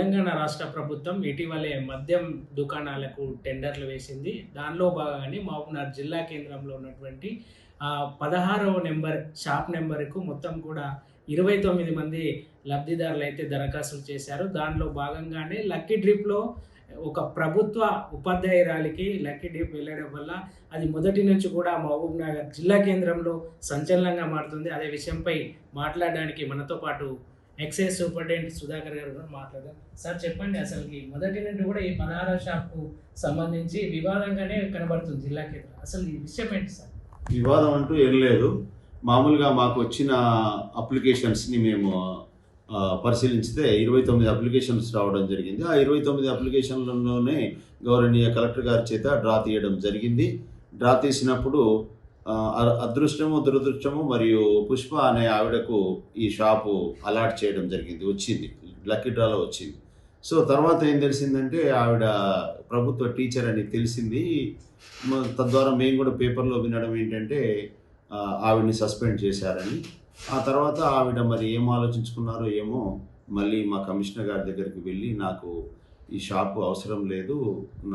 తెలంగాణ రాష్ట్ర ప్రభుత్వం ఇటీవలే మద్యం దుకాణాలకు టెండర్లు వేసింది. దానిలో భాగంగానే మహబూబ్‌నగర్ జిల్లా కేంద్రంలో ఉన్నటువంటి 16వ నెంబర్ షాప్ నెంబర్‌కు మొత్తం కూడా 29 మంది లబ్ధిదారులైతే దరఖాస్తులు చేశారు. దానిలో భాగంగానే లక్కీ డ్రిప్‌లో ఒక ప్రభుత్వ ఉపాధ్యాయురాలికి లక్కీ డ్రిప్ వెళ్ళడం వల్ల అది మొదటి నుంచి కూడా మహబూబ్‌నగర్ జిల్లా కేంద్రంలో సంచలనంగా మారుతుంది. అదే విషయంపై మాట్లాడడానికి మనతో పాటు ఎక్సైజ్ సూపరింటెండెంట్ సుధాకర్ గారు కూడా మాట్లాడారు. సార్ చెప్పండి, అసలుకి మొదటి నుండి కూడా ఈ 16వ షాప్‌కు సంబంధించి వివాదంగానే కనబడుతుంది జిల్లా కేంద్రం. అసలు ఈ విషయం ఏంటి సార్? వివాదం అంటూ ఏం లేదు. మామూలుగా మాకు వచ్చిన అప్లికేషన్స్ని మేము పరిశీలించితే 29 అప్లికేషన్స్ రావడం జరిగింది. ఆ 29 అప్లికేషన్లలోనే గౌరవనీయ కలెక్టర్ గారి చేత డ్రా తీయడం జరిగింది. డ్రా తీసినప్పుడు అదృష్టము దురదృష్టము మరియు పుష్ప అనే ఆవిడకు ఈ షాపు అలాట్ చేయడం జరిగింది, వచ్చింది, లక్కీ డ్రాలో వచ్చింది. సో తర్వాత ఏం తెలిసిందంటే ఆవిడ ప్రభుత్వ టీచర్ అని తెలిసింది. తద్వారా మేము కూడా పేపర్లో వినడం ఏంటంటే ఆవిడని సస్పెండ్ చేశారని. ఆ తర్వాత ఆవిడ మరి ఏం ఆలోచించుకున్నారో ఏమో, మళ్ళీ మా కమిషనర్ గారి దగ్గరికి వెళ్ళి నాకు ఈ షాపు అవసరం లేదు,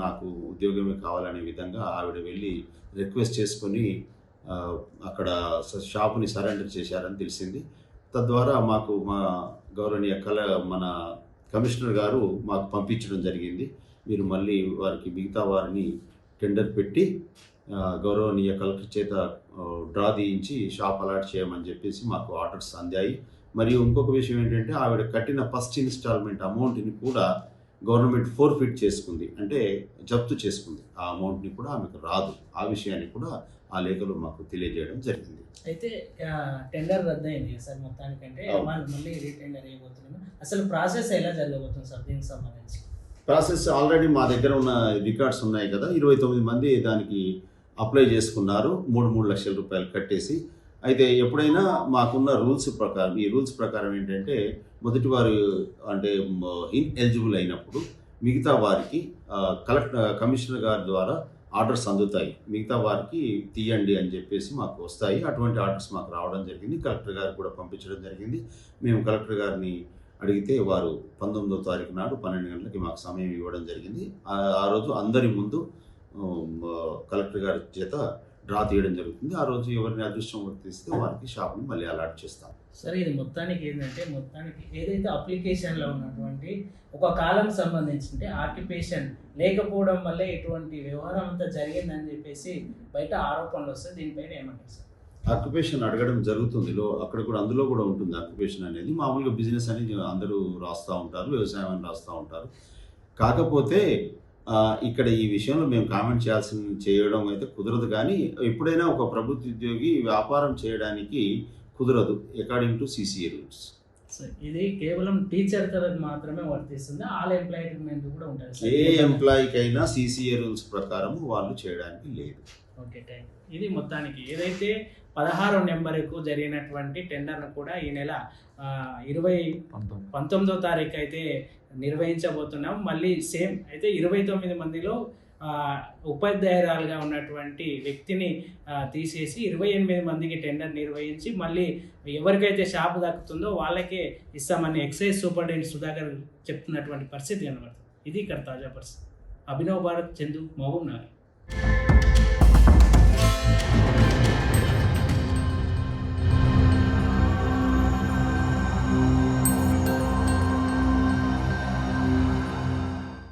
నాకు ఉద్యోగమే కావాలనే విధంగా ఆవిడ వెళ్ళి రిక్వెస్ట్ చేసుకొని అక్కడ షాపుని సరెండర్ చేశారని తెలిసింది. తద్వారా మాకు మా గౌరవనీయ మన కమిషనర్ గారు మాకు పంపించడం జరిగింది. మీరు మళ్ళీ వారికి మిగతా వారిని టెండర్ పెట్టి గౌరవనీయ కలెక్టర్ చేత డ్రా తీయించి షాప్ అలాట్ చేయమని చెప్పేసి మాకు ఆర్డర్స్ అందాయి. మరియు ఇంకొక విషయం ఏంటంటే ఆవిడ కట్టిన ఫస్ట్ ఇన్స్టాల్మెంట్ అమౌంట్ని కూడా గవర్నమెంట్ ఫోర్ఫిట్ చేసుకుంది, అంటే జప్తు చేసుకుంది. ఆ అమౌంట్ని కూడా ఆమెకు రాదు. ఆ విషయాన్ని కూడా ఆ లేఖలో మాకు తెలియజేయడం జరిగింది. అయితే టెండర్ రద్దయింది సార్ మొత్తానికంటే, మళ్ళీ రీటెండర్ అయిపోతున్నాను. అసలు ప్రాసెస్ ఎలా జరగబోతుంది సార్ దీనికి సంబంధించి? ప్రాసెస్ ఆల్రెడీ మా దగ్గర ఉన్న రికార్డ్స్ ఉన్నాయి కదా, 29 మంది దానికి అప్లై చేసుకున్నారు, 3 లక్షల రూపాయలు కట్టేసి. అయితే ఎప్పుడైనా మాకున్న రూల్స్ ప్రకారం, ఈ రూల్స్ ప్రకారం ఏంటంటే మొదటి వారు అంటే ఇన్ఎలిజిబుల్ అయినప్పుడు మిగతా వారికి కమిషనర్ గారి ద్వారా ఆర్డర్స్ అందుతాయి, మిగతా వారికి తీయండి అని చెప్పేసి మాకు వస్తాయి. అటువంటి ఆర్డర్స్ మాకు రావడం జరిగింది. కలెక్టర్ గారికి కూడా పంపించడం జరిగింది. మేము కలెక్టర్ గారిని అడిగితే వారు 19వ తారీఖు నాడు 12 గంటలకి మాకు సమయం ఇవ్వడం జరిగింది. ఆ రోజు అందరి ముందు కలెక్టర్ గారి చేత డ్రా తీయడం జరుగుతుంది. ఆ రోజు ఎవరిని అదృష్టం వర్తిస్తే వారికి షాప్ని మళ్ళీ అలాట్ చేస్తాం. సరే, ఇది మొత్తానికి ఏంటంటే ఏదైతే అప్లికేషన్లో ఉన్నటువంటి ఒక కాలం సంబంధించి ఆక్యుపేషన్ లేకపోవడం వల్లే ఇటువంటి వ్యవహారం అంతా జరిగిందని చెప్పేసి బయట ఆరోపణలు వస్తాయి. దీనిపైన ఏమంటారు సార్? ఆక్యుపేషన్ అడగడం జరుగుతుంది, అక్కడ కూడా అందులో కూడా ఉంటుంది ఆక్యుపేషన్ అనేది. మామూలుగా బిజినెస్ అని అందరూ రాస్తూ ఉంటారు, వ్యవసాయం అని రాస్తూ ఉంటారు. కాకపోతే ఇక్కడ ఈ విషయంలో మేము కామెంట్ చేయడం అయితే కుదరదు. కానీ ఎప్పుడైనా ఒక ప్రభుత్వ ఉద్యోగి వ్యాపారం చేయడానికి కుదరదు అకార్డింగ్ టు CCA రూల్స్. ఇది కేవలం టీచర్ తరగతి మాత్రమే వర్తిస్తుంది, ఆల్ ఎంప్లాయ్మెంట్ కూడా ఉంటుంది. ఏ ఎంప్లాయీకైనా CCA రూల్స్ ప్రకారం వాళ్ళు చేయడానికి లేదు. Okay, thank you. ఇది మొత్తానికి ఏదైతే 16వ నెంబర్కు జరిగినటువంటి టెండర్ను కూడా ఈ నెల 19వ తారీఖు అయితే నిర్వహించబోతున్నాం. మళ్ళీ సేమ్ అయితే 29 మందిలో ఉపాధ్యాయురాలుగా ఉన్నటువంటి వ్యక్తిని తీసేసి 28 మందికి టెండర్ నిర్వహించి మళ్ళీ ఎవరికైతే షాపు దక్కుతుందో వాళ్ళకే ఇస్తామని ఎక్సైజ్ సూపరింటెండెంట్ సుధాకర్ చెప్తున్నటువంటి పరిస్థితి కనబడుతుంది. ఇది ఇక్కడ తాజా పరిస్థితి. అభినవ్ భారత్, చందు, మహబూబ్‌నగర్.